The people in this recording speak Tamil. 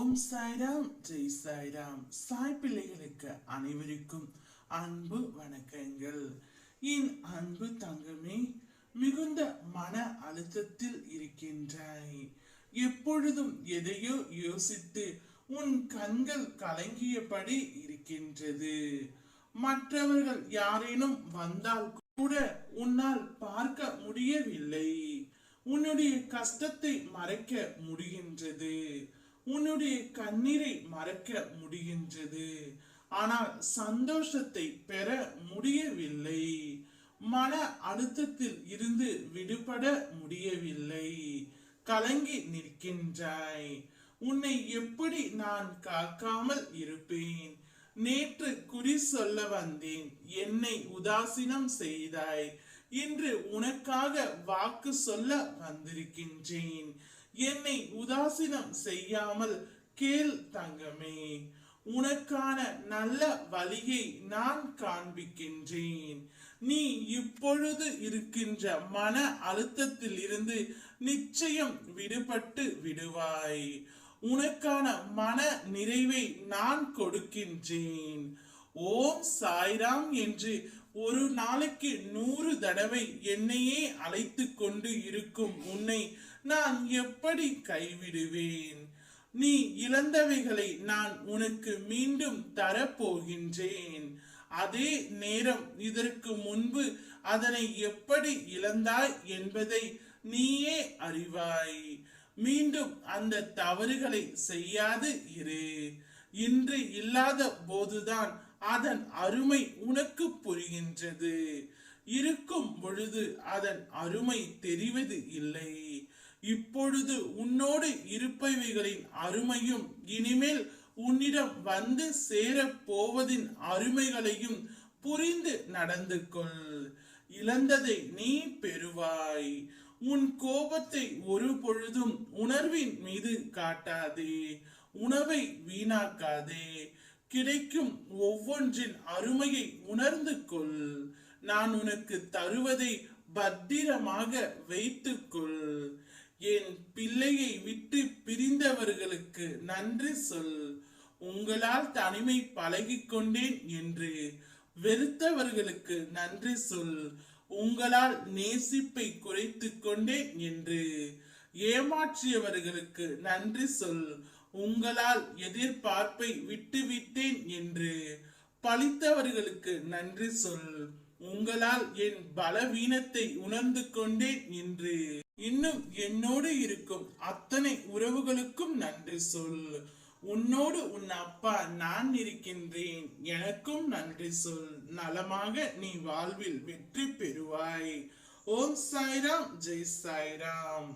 ஓம் சாய்ராம் ஜெய் சாய்ராம். சாய் பிள்ளைகளுக்கு அனைவருக்கும் அன்பு வணக்கங்கள். என் அன்பு தங்கமே, மிகுந்த மன அழுத்தத்தில் இருக்கின்றாய். எப்பொழுதும் எதையோ யோசித்து உன் கண்கள் கலங்கியபடி இருக்கின்றது. மற்றவர்கள் யாரேனும் வந்தால் கூட உன்னால் பார்க்க முடியவில்லை. உன்னுடைய கஷ்டத்தை மறைக்க முடிகின்றது, உன்னுடைய கண்ணீரை மறக்க முடிகின்றது. ஆனால் சந்தோஷத்தை பெற முடியவில்லை. மன அழுத்தத்தில் இருந்து விடுபட முடியவில்லை. கலங்கி நிற்கின்றாய். உன்னை எப்படி நான் காக்காமல் இருப்பேன்? நேற்று குறி சொல்ல வந்தேன், என்னை உதாசீனம் செய்தாய். இன்று உனக்காக வாக்கு சொல்ல வந்திருக்கின்றேன். என்னை உதாசீனம் செய்யாமல் கேள் தங்கமே. உனக்கான நல்ல வழியை நான் காண்பிக்கின்றேன். நீ இப்பொழுது இருக்கின்ற மன அழுத்தத்தில் இருந்து நிச்சயம் விடுபட்டு விடுவாய். உனக்கான மன நிறைவை நான் கொடுக்கின்றேன். ஓம் சாய்ராம் என்று ஒரு நாளைக்கு 100 தடவை என்னையே அழைத்து கொண்டு இருக்கும் உன்னை நான் எப்படி கைவிடுவேன்? நீ இழந்தவைகளை நான் உனக்கு மீண்டும் தரப்போகின்றேன். அதே நேரம் இதற்கு முன்பு அதனை எப்படி இழந்தாய் என்பதை நீயே அறிவாய். மீண்டும் அந்த தவறுகளை செய்யாது இரு. இன்று இல்லாத போதுதான் அதன் அருமை உனக்கு புரிகின்றது. இருக்கும் பொழுது அதன் அருமை தெரிவது இல்லை. இப்பொழுது உன்னோடு இருப்பவைகளின் அருமையும் இனிமேல் உன்னிடம் வந்து சேர போவதின் அருமைகளையும் புரிந்து நடந்து கொள். இழந்ததை நீ பெறுவாய். உன் கோபத்தை ஒரு பொழுதும் உணர்வின் மீது காட்டாதே. உணவை வீணாக்காதே. கிடைக்கும் ஒவ்வொன்றின் அருமையை உணர்ந்து கொள். நான் உனக்கு தருவதை பத்திரமாக வைத்துக்கொள். என் பிள்ளையை விட்டு பிரிந்தவர்களுக்கு நன்றி சொல். உங்களால் தனிமை பழகிக்கொண்டேன் என்று வெறுத்தவர்களுக்கு நன்றி சொல். உங்களால் நேசிப்பை குறைத்து கொண்டேன் என்று ஏமாற்றியவர்களுக்கு நன்றி சொல். உங்களால் எதிர்பார்ப்பை விட்டுவிட்டேன் என்று பழித்தவர்களுக்கு நன்றி சொல். உங்களால் என் பலவீனத்தை உணர்ந்து கொண்டேன் என்று இன்னும் என்னோடு இருக்கும் அத்தனை உறவுகளுக்கும் நன்றி சொல். உன்னோடு உன் அப்பா நான் இருக்கின்றேன், எனக்கும் நன்றி சொல். நலமாக நீ வாழ்வில் வெற்றி பெறுவாய். ஓம் சாய்ராம் ஜெய் சாய்ராம்.